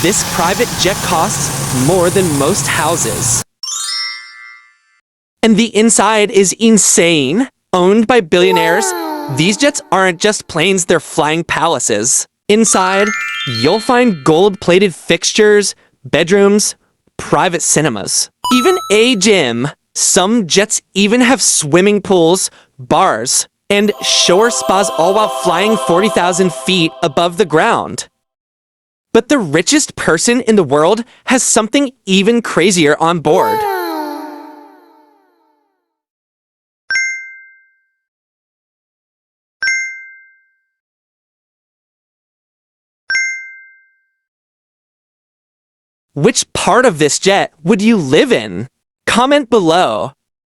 This private jet costs more than most houses. And the inside is insane. Owned by billionaires, these jets aren't just planes, they're flying palaces. Inside, you'll find gold-plated fixtures, bedrooms, private cinemas, even a gym. Some jets even have swimming pools, bars, and shore spas, all while flying 40,000 feet above the ground. But the richest person in the world has something even crazier on board. Which part of this jet would you live in? Comment below.